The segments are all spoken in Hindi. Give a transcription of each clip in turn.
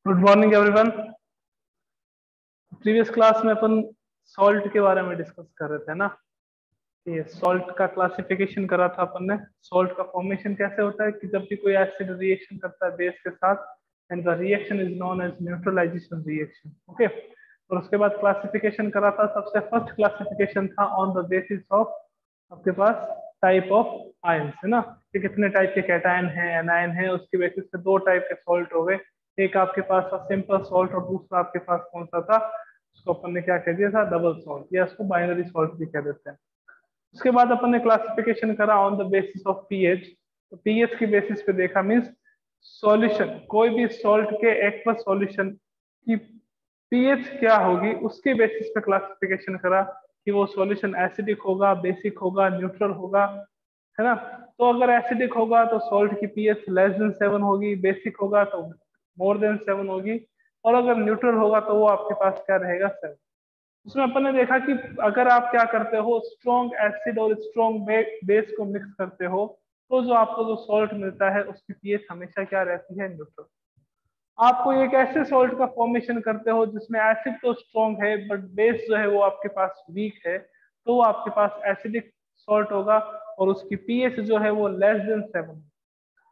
Good morning everyone. Previous class में अपन सॉल्ट के बारे में डिस्कस कर रहे थे ना। ये सॉल्ट का क्लासिफिकेशन करा था अपन ने। सॉल्ट का फॉर्मेशन कैसे होता है कि जब भी कोई एसिड रिएक्शन करता है बेस के साथ and the reaction is known as neutralization reaction. Okay, और उसके बाद क्लासिफिकेशन करा था। सबसे फर्स्ट क्लासिफिकेशन था ऑन द बेसिस ऑफ आपके पास टाइप ऑफ आयंस, है ना, कि कितने टाइप के कैटायन है एनायन है। उसके बेसिस पे दो टाइप के सॉल्ट हो गए। एक आपके पास था सिंपल सॉल्ट और दूसरा आपके पास कौन सा था, उसको अपन ने क्या कह दिया था, डबल सॉल्ट, या उसको बाइनरी सॉल्ट भी कह देते हैं। उसके बाद अपन ने क्लासिफिकेशन करा on the basis of pH. तो पीएच की बेसिस पे देखा मींस सॉल्यूशन, कोई भी सॉल्ट के एक्वस सॉल्यूशन की पीएच क्या होगी उसके बेसिस पे क्लासिफिकेशन करा कि वो सॉल्यूशन एसिडिक होगा, बेसिक होगा, न्यूट्रल होगा, है ना। तो अगर एसिडिक होगा तो सॉल्ट की पीएच लेस देन 7 होगी, बेसिक होगा तो मोर देन 7 होगी, और अगर न्यूट्रल होगा तो वो आपके पास क्या रहेगा, 7। उसमें अपन ने देखा कि अगर आप क्या करते हो, स्ट्रॉन्ग एसिड और स्ट्रॉन्ग बेस को मिक्स करते हो तो जो आपको जो सॉल्ट मिलता है उसकी पीएच हमेशा क्या रहती है, न्यूट्रल। आपको एक ऐसे सॉल्ट का फॉर्मेशन करते हो जिसमें एसिड तो स्ट्रॉन्ग है बट बेस जो है वो आपके पास वीक है, तो वो आपके पास एसिडिक सॉल्ट होगा और उसकी पीएच जो है वो लेस देन 7,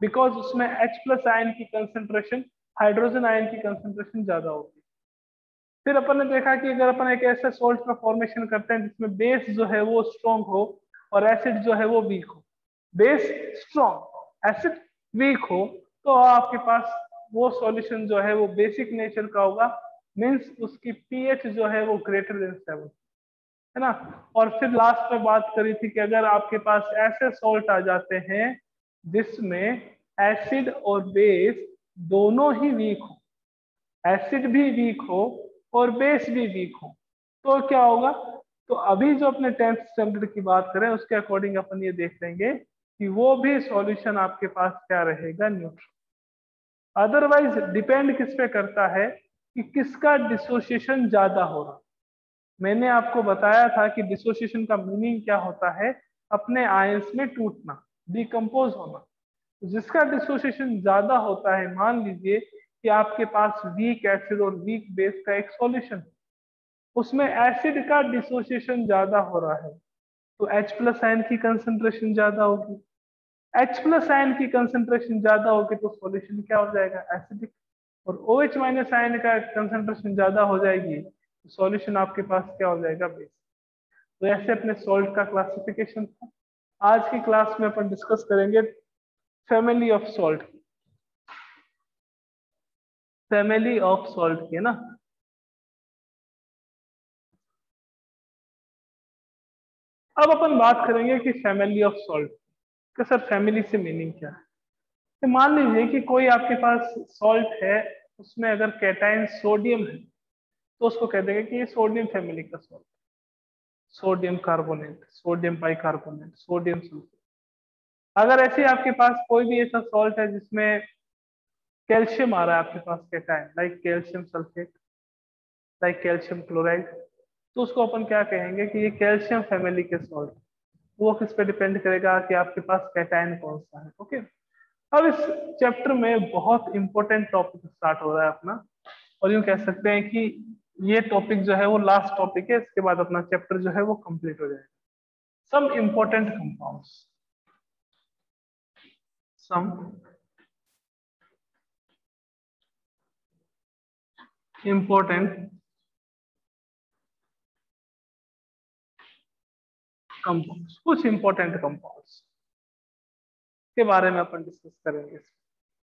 बिकॉज उसमें H प्लस आयन की कंसेंट्रेशन हाइड्रोजन आयन की कंसेंट्रेशन ज्यादा होगी। फिर अपन ने देखा कि अगर अपन एक ऐसे सॉल्ट का फॉर्मेशन करते हैं जिसमें बेस जो है वो स्ट्रॉन्ग हो और एसिड जो है वो वीक हो, बेस स्ट्रॉन्ग एसिड वीक हो, तो आपके पास वो सॉल्यूशन जो है वो बेसिक नेचर का होगा, मींस उसकी पीएच जो है वो ग्रेटर देन 7, है ना। और फिर लास्ट में बात करी थी कि अगर आपके पास ऐसे सॉल्ट आ जाते हैं जिसमें एसिड और बेस दोनों ही वीक हो, एसिड भी वीक हो और बेस भी वीक हो, तो क्या होगा। तो अभी जो अपने 10th स्टैंडर्ड की बात करें उसके अकॉर्डिंग अपन ये देख लेंगे कि वो भी सॉल्यूशन आपके पास क्या रहेगा, न्यूट्रल। अदरवाइज डिपेंड किस पे करता है कि किसका डिसोसिएशन ज्यादा हो रहा। मैंने आपको बताया था कि डिसोसिएशन का मीनिंग क्या होता है, अपने आयंस में टूटना, डिकम्पोज होना। जिसका डिसोसिएशन ज्यादा होता है, मान लीजिए कि आपके पास वीक एसिड और वीक बेस का एक सॉल्यूशन, उसमें एसिड का डिसोसिएशन ज्यादा हो रहा है तो H प्लस आयन की कंसेंट्रेशन ज्यादा होगी। H प्लस आयन की कंसेंट्रेशन ज्यादा होगी तो सॉल्यूशन क्या हो जाएगा, एसिडिक। और OH माइनस आयन का कंसेंट्रेशन ज्यादा हो जाएगी तो सॉल्यूशन आपके पास क्या हो जाएगा, बेस। तो ऐसे अपने सॉल्ट का क्लासिफिकेशन था। आज की क्लास में अपन डिस्कस करेंगे family of salt, family of salt की, है ना। अब अपन बात करेंगे कि फैमिली ऑफ सॉल्ट का, सर फैमिली से मीनिंग क्या है। तो मान लीजिए कि कोई आपके पास सॉल्ट है, उसमें अगर कैटायन सोडियम है तो उसको कह देंगे कि ये सोडियम फैमिली का salt, sodium carbonate, sodium bicarbonate, sodium sulphate. अगर ऐसे आपके पास कोई भी ऐसा सॉल्ट है जिसमें कैल्शियम आ रहा है आपके पास cation, like calcium sulphate, like calcium chloride, तो उसको अपन क्या कहेंगे कि ये कैल्शियम फैमिली के सॉल्ट। वो किस पे डिपेंड करेगा कि आपके पास कैटायन कौन सा है। ओके, अब इस चैप्टर में बहुत इंपॉर्टेंट टॉपिक स्टार्ट हो रहा है अपना, और यूं कह सकते हैं कि ये टॉपिक जो है वो लास्ट टॉपिक है, इसके बाद अपना चैप्टर जो है वो कंप्लीट हो जाएगा। Some important compounds, some important compounds, कुछ इंपॉर्टेंट कंपाउंड्स के बारे में अपन डिस्कस करेंगे।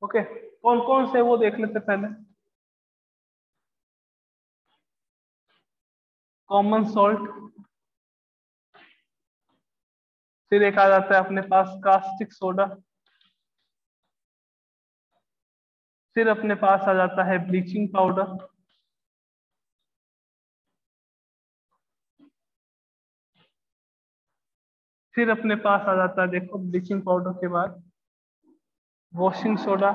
ओके, कौन कौन से वो देख लेते पहले। कॉमन सॉल्ट, फिर एक आ जाता है अपने पास कास्टिक सोडा, फिर अपने पास आ जाता है ब्लीचिंग पाउडर, फिर अपने पास आ जाता है, देखो ब्लीचिंग पाउडर के बाद वॉशिंग सोडा,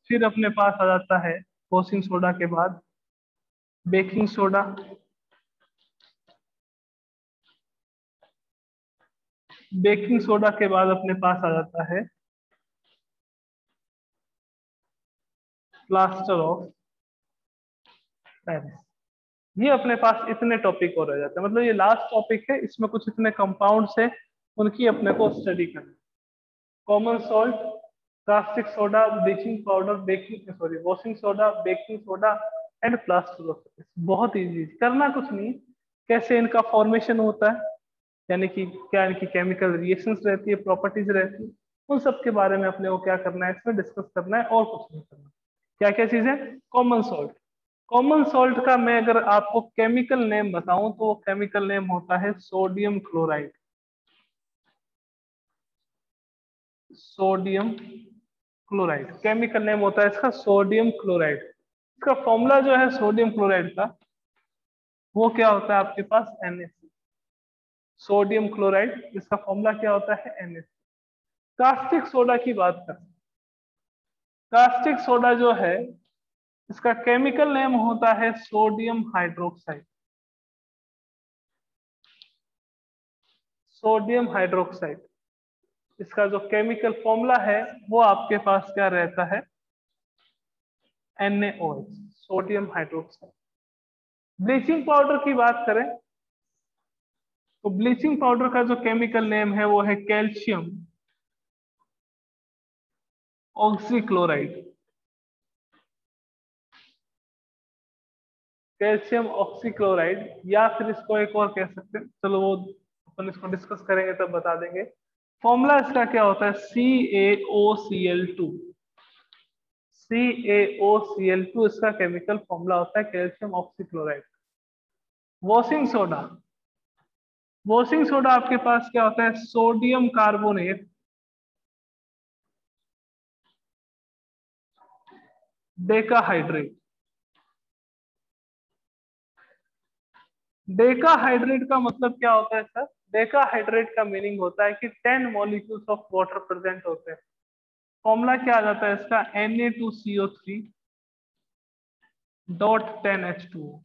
फिर अपने पास आ जाता है वॉशिंग सोडा के बाद बेकिंग सोडा, बेकिंग सोडा के बाद अपने पास आ जाता है प्लास्टर ऑफ पेरिस। ये अपने पास इतने टॉपिक और रह जाते हैं, मतलब ये लास्ट टॉपिक है, इसमें कुछ इतने कंपाउंड्स है उनकी अपने को स्टडी करनी। Common salt, caustic soda, bleaching powder, baking sorry washing soda, baking soda and plaster of Paris. बहुत इजी, करना कुछ नहीं, कैसे इनका फॉर्मेशन होता है, यानी कि क्या इनकी केमिकल रिएक्शंस रहती है, प्रॉपर्टीज रहती है, उन सब के बारे में अपने को क्या करना है, इसमें डिस्कस करना है और कुछ नहीं करना। क्या क्या चीजें? Common salt. कॉमन सॉल्ट का मैं अगर आपको केमिकल नेम बताऊं तो वो केमिकल नेम होता है sodium chloride. Sodium chloride chemical name होता है इसका, सोडियम क्लोराइड। इसका फॉर्मूला जो है सोडियम क्लोराइड का, वो क्या होता है आपके पास, NaC। सोडियम क्लोराइड, इसका फॉर्मूला क्या होता है, NaC। कास्टिक सोडा की बात करें, कास्टिक सोडा जो है इसका केमिकल नेम होता है सोडियम हाइड्रोक्साइड। सोडियम हाइड्रोक्साइड, इसका जो केमिकल फॉर्मूला है वो आपके पास क्या रहता है, NaOH, sodium hydroxide. Bleaching powder की बात करें तो ब्लीचिंग पाउडर का जो केमिकल नेम है वो है कैल्शियम ऑक्सीक्लोराइड। कैल्शियम ऑक्सीक्लोराइड, या फिर इसको एक और कह सकते हैं, चलो वो अपन इसको डिस्कस करेंगे तब बता देंगे। फॉर्मूला इसका क्या होता है, CaOCl2। CaOCl2 इसका केमिकल फॉर्मूला होता है, calcium oxychloride. Washing soda, washing soda आपके पास क्या होता है, सोडियम कार्बोनेट डेकाहाइड्रेट। डेकाहाइड्रेट का मतलब क्या होता है सर, डेकाहाइड्रेट का मीनिंग होता है कि 10 मॉलिक्यूल्स ऑफ वाटर प्रेजेंट होते हैं। फॉर्मूला क्या आ जाता है इसका, Na2CO3 dot 10H2O।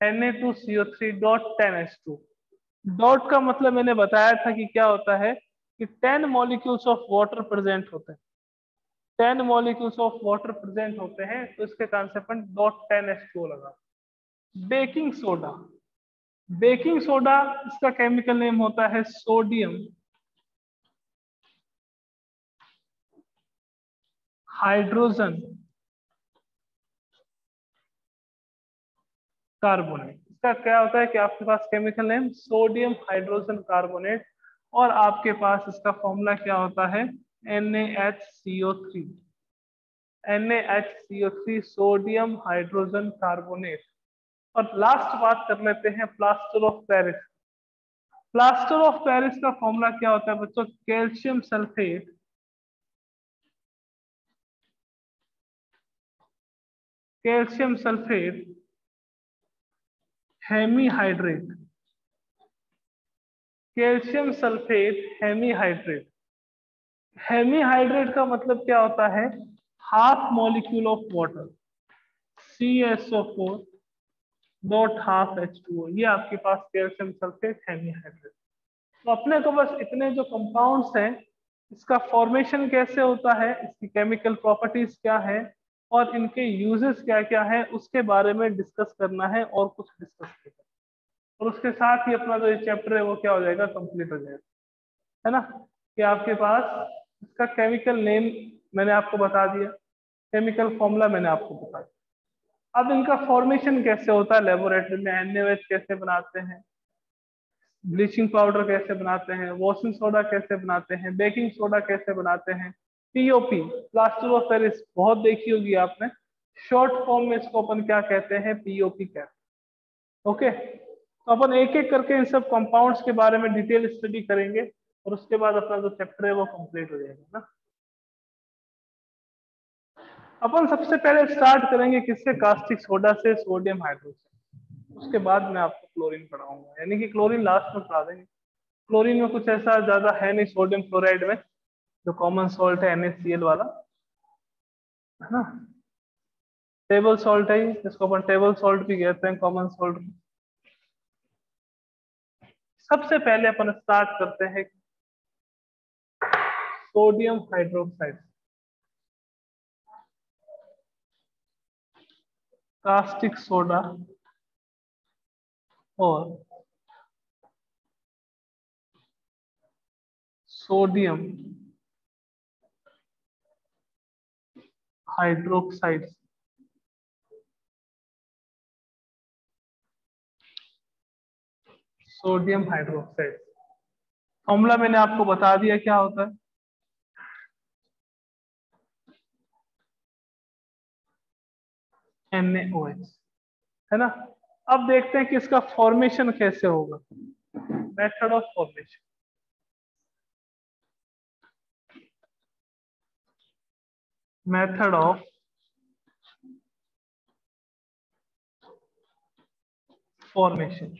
Na2CO3 dot 10H2। Dot का मतलब मैंने बताया था कि क्या होता है कि 10 मॉलिक्यूल्स ऑफ वाटर प्रेजेंट होते हैं। 10 मॉलिक्यूल्स ऑफ वाटर प्रेजेंट होते हैं तो इसके कारण से अपन डॉट 10H2O लगा। बेकिंग सोडा, बेकिंग सोडा इसका केमिकल नेम होता है सोडियम हाइड्रोजन कार्बोनेट। इसका क्या होता है कि आपके पास chemical name sodium hydrogen carbonate, और आपके पास इसका फॉर्मूला क्या होता है, NaHCO3। NaHCO3 sodium hydrogen carbonate. और लास्ट बात कर लेते हैं plaster of Paris. Plaster of Paris का फॉर्मूला क्या होता है बच्चों, calcium sulphate calcium sulphate hemihydrate. Calcium sulphate hemihydrate. Hemihydrate का मतलब क्या होता है, half molecule of water, CSO4 dot half H2O। ये आपके पास कैल्शियम सल्फेट हेमीहाइड्रेट। तो अपने को बस इतने जो कंपाउंड्स हैं, इसका फॉर्मेशन कैसे होता है, इसकी केमिकल प्रॉपर्टीज क्या है और इनके यूजेस क्या क्या है, उसके बारे में डिस्कस करना है और कुछ डिस्कस करना है। और उसके साथ ही अपना जो ये चैप्टर है वो क्या हो जाएगा, कंप्लीट हो जाएगा, है ना। कि आपके पास इसका केमिकल नेम मैंने आपको बता दिया, केमिकल फॉर्मूला मैंने आपको बता दिया। अब इनका फॉर्मेशन कैसे होता है लेबोरेटरी में, NaOH कैसे बनाते हैं, ब्लीचिंग पाउडर कैसे बनाते हैं, वॉशिंग सोडा कैसे बनाते हैं, बेकिंग सोडा कैसे बनाते हैं, POP प्लास्टर ऑफ पेरिस बहुत देखी होगी आपने, शॉर्ट फॉर्म में इसको अपन क्या कहते हैं, POP कहते हैं। ओके, तो अपन एक एक करके इन सब कंपाउंड्स के बारे में डिटेल स्टडी करेंगे और उसके बाद अपना जो चैप्टर है वो कंप्लीट हो जाएगा ना। अपन सबसे पहले स्टार्ट करेंगे किससे, कास्टिक सोडा से, सोडियम हाइड्रोक्साइड। उसके बाद मैं आपको क्लोरीन पढ़ाऊंगा, यानी कि क्लोरीन लास्ट में पढ़ा देंगे। क्लोरीन में कुछ ऐसा ज्यादा है नहीं सोडियम क्लोराइड में, जो कॉमन सॉल्ट है NaCl वाला, है ना। टेबल सॉल्ट है, इसको अपन टेबल सॉल्ट भी कहते हैं, कॉमन सॉल्ट। सबसे पहले अपन स्टार्ट करते हैं सोडियम हाइड्रोक्साइड। कास्टिक सोडा और sodium hydroxide, sodium hydroxide. Formula मैंने आपको बता दिया क्या होता है। NaOH, है ना। अब देखते हैं कि इसका फॉर्मेशन कैसे होगा। Method of formation, method of formation,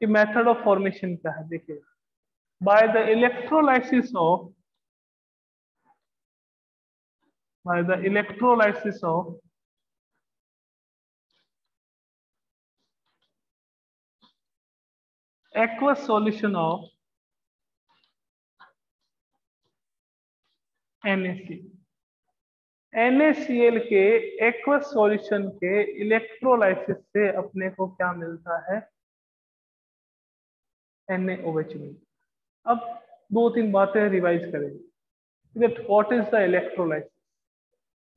कि मेथड ऑफ फॉर्मेशन क्या है देखिए। By the electrolysis of, by the electrolysis of aqueous solution of NaCl, NaCl के एक्वस सॉल्यूशन के इलेक्ट्रोलाइसिस से अपने को क्या मिलता है, NaOH मिलता। अब दो तीन बातें रिवाइज करेंगे। व्हाट इज द इलेक्ट्रोलाइसिस,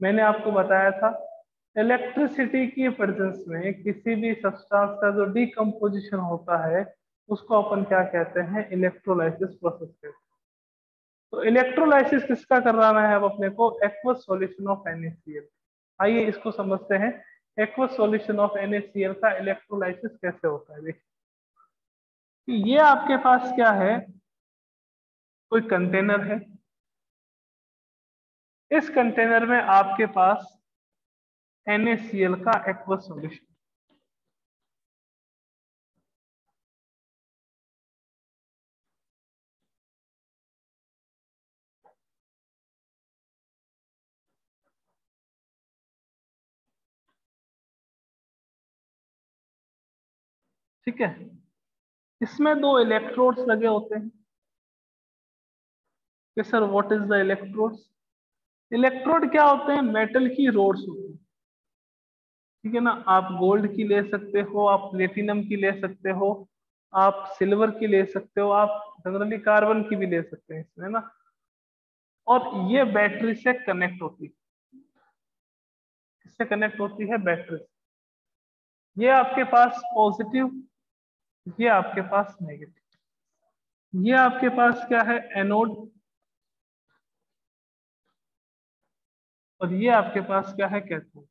मैंने आपको बताया था इलेक्ट्रिसिटी की प्रेजेंस में किसी भी सब्सटेंस का जो डीकम्पोजिशन होता है उसको अपन क्या कहते हैं, इलेक्ट्रोलाइसिस प्रोसेस कहते हैं। तो इलेक्ट्रोलाइसिस किसका कराना है अब अपने को, एक्वस सॉल्यूशन ऑफ NaCl। आइए इसको समझते हैं, एक्वस सॉल्यूशन ऑफ NaCl का इलेक्ट्रोलाइसिस कैसे होता है। देखिए ये आपके पास क्या है, कोई कंटेनर है, इस कंटेनर में आपके पास NaCl का एक्वस सॉल्यूशन, ठीक है। इसमें दो इलेक्ट्रोड्स लगे होते हैं कि sir what is the electrodes, electrode क्या होते हैं, मेटल की रोड्स होती हैं, ठीक है ना। आप गोल्ड की ले सकते हो, आप प्लेटिनम की ले सकते हो, आप सिल्वर की ले सकते हो, आप जनरली कार्बन की भी ले सकते हैं इसमें ना। और ये बैटरी से कनेक्ट होती है, किससे कनेक्ट होती है, बैटरी से। ये आपके पास पॉजिटिव, ये आपके पास नेगेटिव, ये आपके पास क्या है, एनोड, और ये आपके पास क्या है, कैथोड।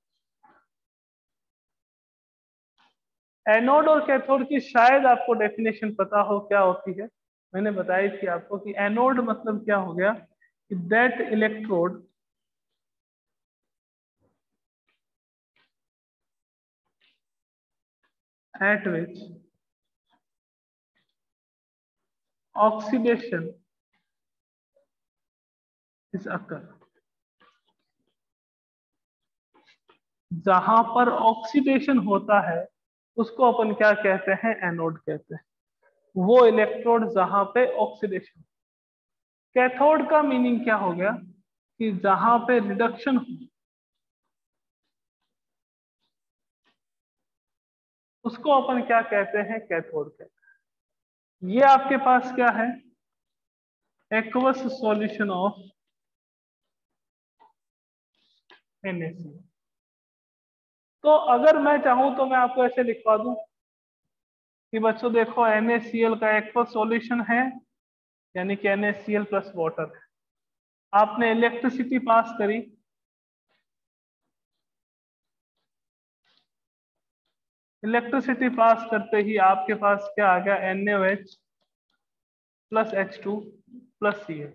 एनोड और कैथोड की शायद आपको डेफिनेशन पता हो क्या होती है, मैंने बताई थी आपको कि एनोड मतलब क्या हो गया, कि that electrode at which oxidation is occur, जहां पर ऑक्सीडेशन होता है उसको अपन क्या कहते हैं, एनोड कहते हैं। वो इलेक्ट्रोड जहां पे ऑक्सीडेशन, कैथोड का मीनिंग क्या हो गया, कि जहां पे रिडक्शन हो उसको अपन क्या कहते हैं, कैथोड कहते हैं। ये आपके पास क्या है, एक्वस सॉल्यूशन ऑफ NaCl। तो अगर मैं चाहूं तो मैं आपको ऐसे लिखवा दूं कि बच्चों देखो NaCl का एक्वस सॉल्यूशन है, यानी कि NaCl प्लस वाटर है। आपने इलेक्ट्रिसिटी पास करी, इलेक्ट्रिसिटी पास करते ही आपके पास क्या आ गया, NaOH plus H2 plus Cl,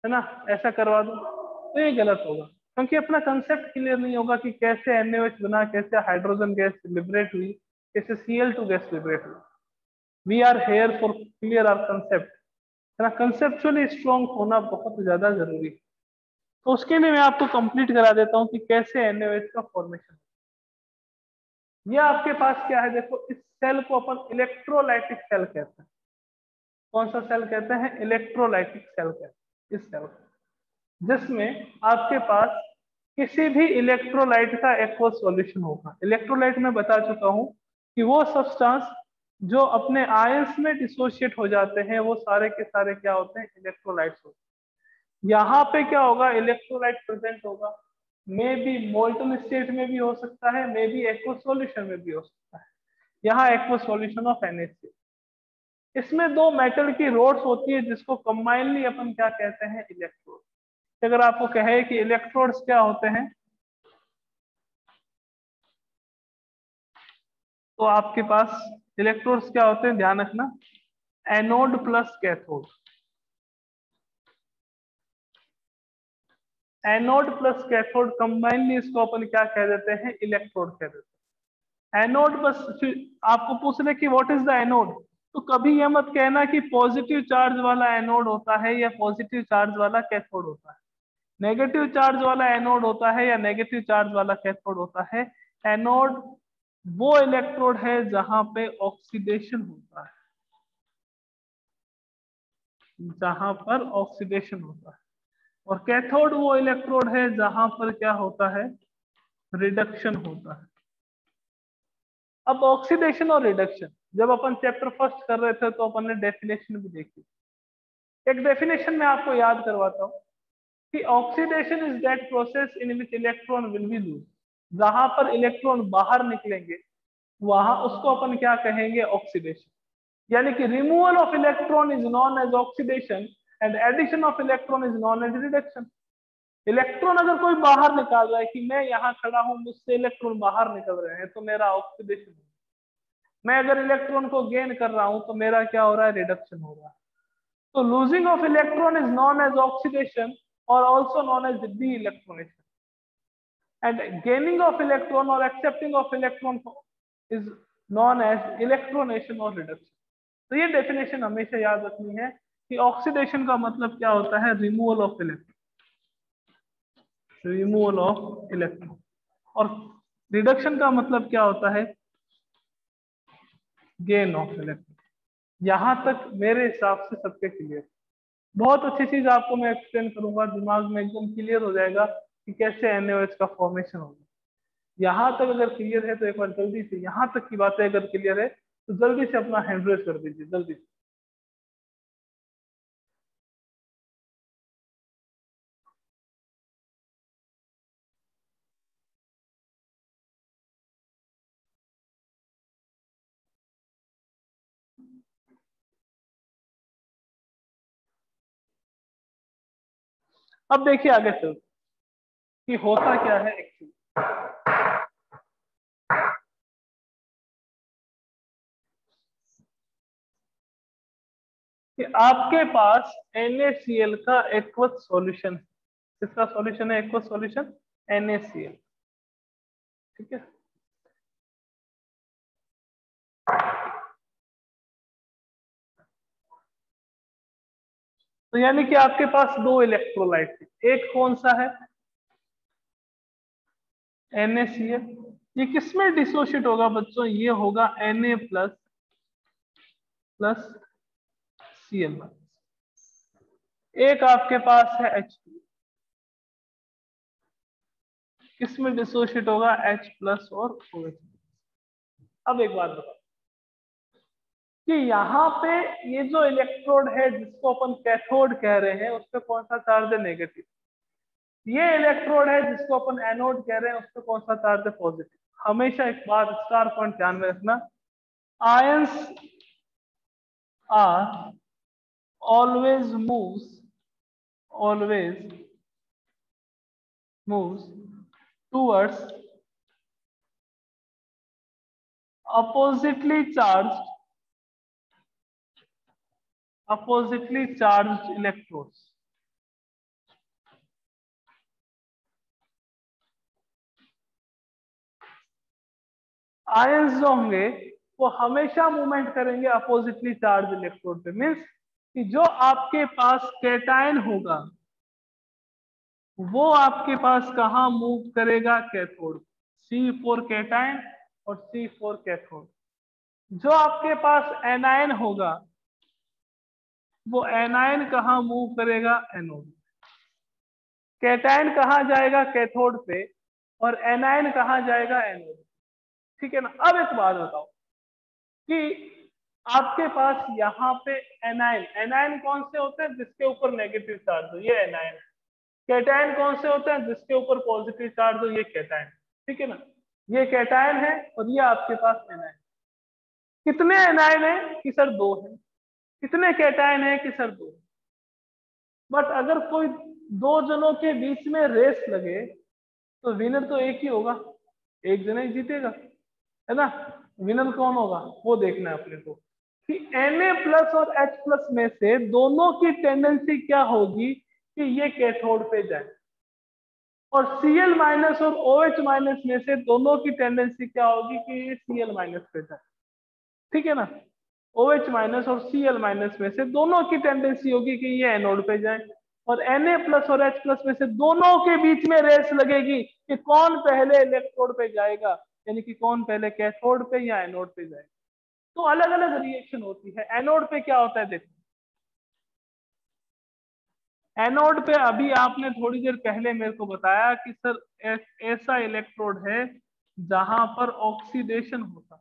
है ना। ऐसा करवा दो तो ये गलत होगा, क्योंकि अपना कंसेप्ट क्लियर नहीं होगा कि कैसे NaOH बना, कैसे हाइड्रोजन गैस लिबरेट हुई, कैसे Cl2 गैस लिबरेट हुई। We are here for clear our concept, है ना। कंसेप्चुअली स्ट्रॉन्ग होना बहुत ज्यादा जरूरी है। तो उसके लिए मैं आपको कंप्लीट करा देता हूँ कि कैसे NaOH का फॉर्मेशन। ये आपके पास क्या है, देखो इस सेल को अपन इलेक्ट्रोलाइटिक सेल कहते हैं। कौन सा सेल कहते हैं, इलेक्ट्रोलाइटिक सेल कहते हैं इस सेल को, जिसमें आपके पास किसी भी इलेक्ट्रोलाइट का एक्वस सॉल्यूशन होगा। इलेक्ट्रोलाइट में बता चुका हूं कि वो सब्सटेंस जो अपने आयंस में डिसोशिएट हो जाते हैं वो सारे के सारे क्या होते हैं, इलेक्ट्रोलाइट्स होते हैं। यहाँ पे क्या होगा, इलेक्ट्रोलाइट प्रेजेंट होगा, मे बी मोल्टन स्टेट में भी हो सकता है, मे बी एक्वस सॉल्यूशन में भी हो सकता है। यहाँ एक्वस सॉल्यूशन ऑफ NaCl। इसमें दो मेटल की रोड्स होती है जिसको कंबाइनली अपन क्या कहते हैं, इलेक्ट्रोड। अगर आपको कहे कि इलेक्ट्रोड्स क्या होते हैं, तो आपके पास इलेक्ट्रोड्स क्या होते हैं, ध्यान रखना, anode plus cathode. Anode plus cathode combinedly इसको अपन क्या कह देते हैं, इलेक्ट्रोड कह देते हैं। एनोड बस आपको पूछ रहे कि व्हाट इज द एनोड, तो कभी यह मत कहना कि पॉजिटिव चार्ज वाला एनोड होता है या पॉजिटिव चार्ज वाला कैथोड होता है। नेगेटिव चार्ज वाला एनोड होता है या नेगेटिव चार्ज वाला कैथोड होता है। एनोड वो इलेक्ट्रोड है जहां पे ऑक्सीडेशन होता है, जहां पर ऑक्सीडेशन होता है। और कैथोड वो इलेक्ट्रोड है जहां पर क्या होता है, रिडक्शन होता है। अब ऑक्सीडेशन और रिडक्शन जब अपन चैप्टर फर्स्ट कर रहे थे तो अपन ने डेफिनेशन भी देखी। एक डेफिनेशन में आपको याद करवाता हूँ कि oxidation is that process in which electron will be lose. जहां पर इलेक्ट्रॉन बाहर निकलेंगे वहां उसको अपन क्या कहेंगे, ऑक्सीडेशन। यानी कि removal of electron is known as oxidation and addition of electron is known as reduction. Electron अगर कोई बाहर निकाल रहा है कि मैं यहाँ खड़ा हूं, मुझसे इलेक्ट्रॉन बाहर निकल रहे हैं, तो मेरा ऑक्सीडेशन। मैं अगर इलेक्ट्रॉन को गेन कर रहा हूं तो मेरा क्या हो रहा है, रिडक्शन हो रहा है। तो losing of electron is known as oxidation और also known as de electronation, and gaining of electron और accepting of electron is known as electronation और रिडक्शन। तो ये डेफिनेशन हमेशा याद रखनी है कि ऑक्सीडेशन का मतलब क्या होता है, removal of electron, removal of electron. और रिडक्शन का मतलब क्या होता है, गेन ऑफ इलेक्ट्रॉन। यहां तक मेरे हिसाब से सबके क्लियर। बहुत अच्छी चीज आपको मैं एक्सप्लेन करूंगा, दिमाग में एकदम क्लियर हो जाएगा कि कैसे NaOH का फॉर्मेशन होगा। यहाँ तक अगर क्लियर है तो एक बार जल्दी से, यहाँ तक की बातें अगर क्लियर है तो जल्दी से अपना हैंड रेज कर दीजिए, जल्दी से। अब देखिए आगे चल कि होता क्या है एक्चुअली। कि आपके पास NaCl का एक्वस सॉल्यूशन, किसका सॉल्यूशन है, एक्वस सॉल्यूशन, NaCl। ठीक है, तो यानी कि आपके पास दो इलेक्ट्रोलाइट है, एक कौन सा है, NaCl। ये किसमें डिसोशिएट होगा बच्चों, ये होगा Na प्लस प्लस Cl। एक आपके पास है H2, किसमें डिसोशिएट होगा, H प्लस और OH। अब एक बात बताओ कि यहाँ पे ये जो इलेक्ट्रोड है जिसको अपन कैथोड कह रहे हैं उस पर कौन सा चार्ज है, नेगेटिव। ये इलेक्ट्रोड है जिसको अपन एनोड कह रहे हैं उस पर कौन सा चार्ज है, पॉजिटिव। हमेशा एक बात स्टार पॉइंट ध्यान में रखना, ions are always moves towards oppositely charged electrodes। Ions जो होंगे वो हमेशा मूवमेंट करेंगे अपोजिटली चार्ज इलेक्ट्रोड पे। मीन्स कि जो आपके पास कैटायन होगा वो आपके पास कहाँ मूव करेगा, कैथोड। C4 कैटायन और C4 कैथोड। जो आपके पास एनायन होगा वो एनायन कहाँ मूव करेगा, एनोड। कैटायन कहाँ जाएगा? कैथोड पे, और एनायन कहाँ जाएगा? एनोड। ठीक है ना। अब एक बात बताओ कि आपके पास यहाँ पे एनायन, एनायन कौन से होते हैं? जिसके ऊपर नेगेटिव चार्ज हो, ये एनायन है। कैटायन कौन से होते हैं? जिसके ऊपर पॉजिटिव चार्ज हो, ये कैटायन। ठीक है ना। ये कैटायन है और ये आपके पास एनायन। कितने एनायन है? कि सर 2 है। कितने कैटायन है? कि सर 2। बट अगर कोई 2 जनों के बीच में रेस लगे तो विनर तो एक ही होगा, एक जना ही जीतेगा, है ना। विनर कौन होगा वो देखना है अपने को कि Na+ और H+ में से दोनों की टेंडेंसी क्या होगी कि ये कैथोड पे जाए, और Cl- और OH- में से दोनों की टेंडेंसी क्या होगी कि ये Cl- पे जाए। ठीक है ना। OH- और Cl- में से दोनों की टेंडेंसी होगी कि ये एनोड पे जाए, और Na+ और H+ में से दोनों के बीच में रेस लगेगी कि कौन पहले इलेक्ट्रोड पे जाएगा, यानी कि कौन पहले कैथोड पे या एनोड पे जाएगा। तो अलग अलग रिएक्शन होती है। एनोड पे क्या होता है देखो, एनोड पे अभी आपने थोड़ी देर पहले मेरे को बताया कि सर ऐसा इलेक्ट्रोड है जहां पर ऑक्सीडेशन होता।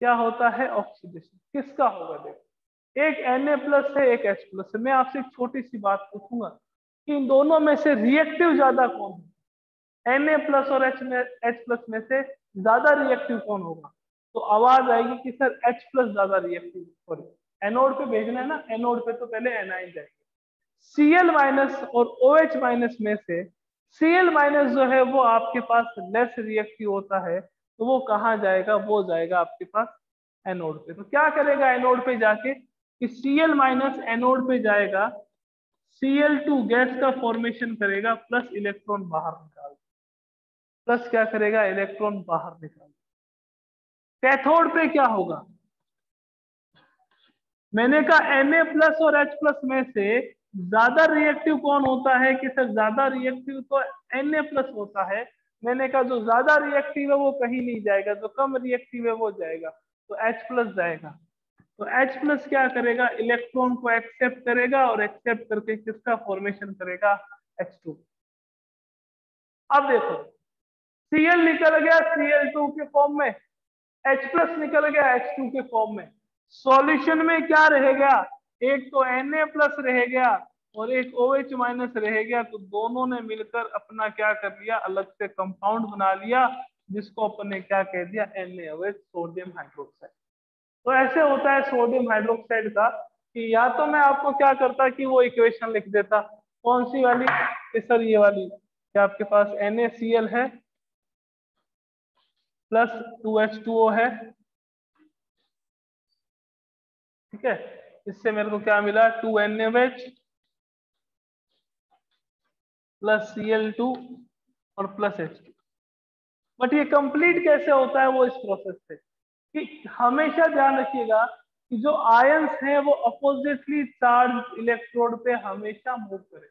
क्या होता है? ऑक्सीडेशन। किसका होगा देखो, एक Na+ है, एक H+ है। मैं आपसे एक छोटी सी बात पूछूंगा कि इन दोनों में से रिएक्टिव ज्यादा कौन है? Na+ और H+ में से ज्यादा रिएक्टिव कौन होगा? तो आवाज आएगी कि सर H+ ज्यादा रिएक्टिव। सॉरी, एनोड पे भेजना है ना, एनोड पे तो पहले एनाइन जाएगी। Cl- और OH- में से Cl- जो है वो आपके पास लेस रिएक्टिव होता है, तो वो कहाँ जाएगा? वो जाएगा आपके पास एनोड पे। तो क्या करेगा एनोड पे जाके कि Cl- एनोड पे जाएगा, Cl2 गैस का फॉर्मेशन करेगा, प्लस इलेक्ट्रॉन बाहर निकाल, प्लस क्या करेगा? इलेक्ट्रॉन बाहर निकाल। कैथोड पे क्या होगा? मैंने कहा Na+ और H+ में से ज्यादा रिएक्टिव कौन होता है कि सर ज्यादा रिएक्टिव तो Na+ होता है। मैंने कहा जो ज्यादा रिएक्टिव है वो कहीं नहीं जाएगा, जो कम रिएक्टिव है वो जाएगा, तो H+ जाएगा। तो H+ क्या करेगा? इलेक्ट्रॉन को एक्सेप्ट करेगा, और एक्सेप्ट करके किसका फॉर्मेशन करेगा? H2। अब देखो, Cl निकल गया Cl2 के फॉर्म में, H+ निकल गया H2 के फॉर्म में। सॉल्यूशन में क्या रह गया? एक तो Na+ रह गया और एक OH- रह गया। तो दोनों ने मिलकर अपना क्या कर लिया? अलग से कंपाउंड बना लिया, जिसको अपन ने क्या कह दिया? Na, sodium hydroxide. तो ऐसे होता है सोडियम हाइड्रोक्साइड का कि या तो मैं आपको क्या करता कि वो इक्वेशन लिख देता, कौन सी वाली? कि सर ये वाली, कि आपके पास NaCl है प्लस 2H2O है। ठीक है, इससे मेरे को क्या मिला? 2NaOH प्लस Cl2 और प्लस H2। बट ये कंप्लीट कैसे होता है वो इस प्रोसेस से कि हमेशा ध्यान रखिएगा कि जो आयंस हैं वो अपोजिटली चार्ज इलेक्ट्रोड पे हमेशा मूव करें।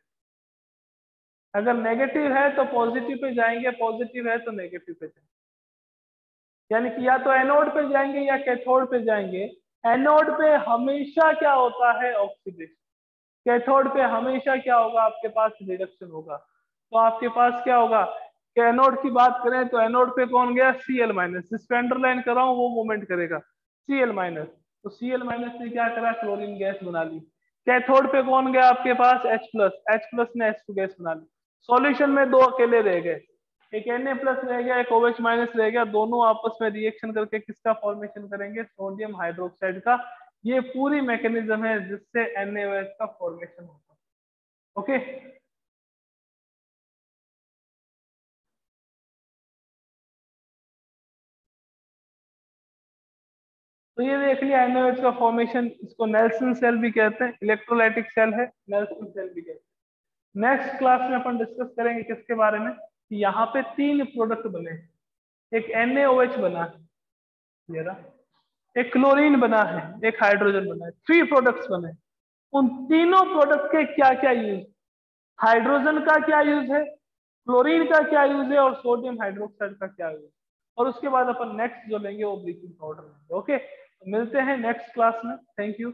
अगर नेगेटिव है तो पॉजिटिव पे जाएंगे, पॉजिटिव है तो नेगेटिव पे जाएंगे। यानी कि या तो एनोड पे जाएंगे या कैथोड पे जाएंगे। एनोड पे हमेशा क्या होता है? ऑक्सीडेशन। कैथोड पे हमेशा क्या होगा? आपके पास रिडक्शन होगा। तो आपके पास क्या होगा कि एनोड की बात करें तो एनोड पे कौन गया? Cl-। जिसको अंडरलाइन कर रहा हूं वो मूवमेंट करेगा Cl-। तो Cl- ने क्या करा? क्लोरीन गैस बना ली। कैथोड पे कौन गया? आपके पास H+। H+ ने H2 गैस बना ली। सॉल्यूशन में 2 अकेले रह गए, एक Na+ रह गया, एक OH- रह गया। दोनों आपस में रिएक्शन करके किसका फॉर्मेशन करेंगे? सोडियम हाइड्रोक्साइड का। ये पूरी मैकेनिज्म है जिससे NaOH का फॉर्मेशन होता है। ओके, तो ये देख लिया NaOH का फॉर्मेशन। इसको नेल्सन सेल भी कहते हैं, इलेक्ट्रोलाइटिक सेल है, नेल्सन सेल भी कहते हैं। नेक्स्ट क्लास में अपन डिस्कस करेंगे किसके बारे में कि यहाँ पे 3 प्रोडक्ट बने हैं। एक NaOH बना है, ये रहा, एक क्लोरीन बना है, एक हाइड्रोजन बना है। 3 प्रोडक्ट्स बने। उन तीनों प्रोडक्ट के क्या क्या यूज? हाइड्रोजन का क्या यूज है, क्लोरीन का क्या यूज है, और सोडियम हाइड्रोक्साइड का क्या यूज है। और उसके बाद अपन नेक्स्ट जो लेंगे वो ब्लीचिंग पाउडर लेंगे। ओके, तो मिलते हैं नेक्स्ट क्लास में। Thank you.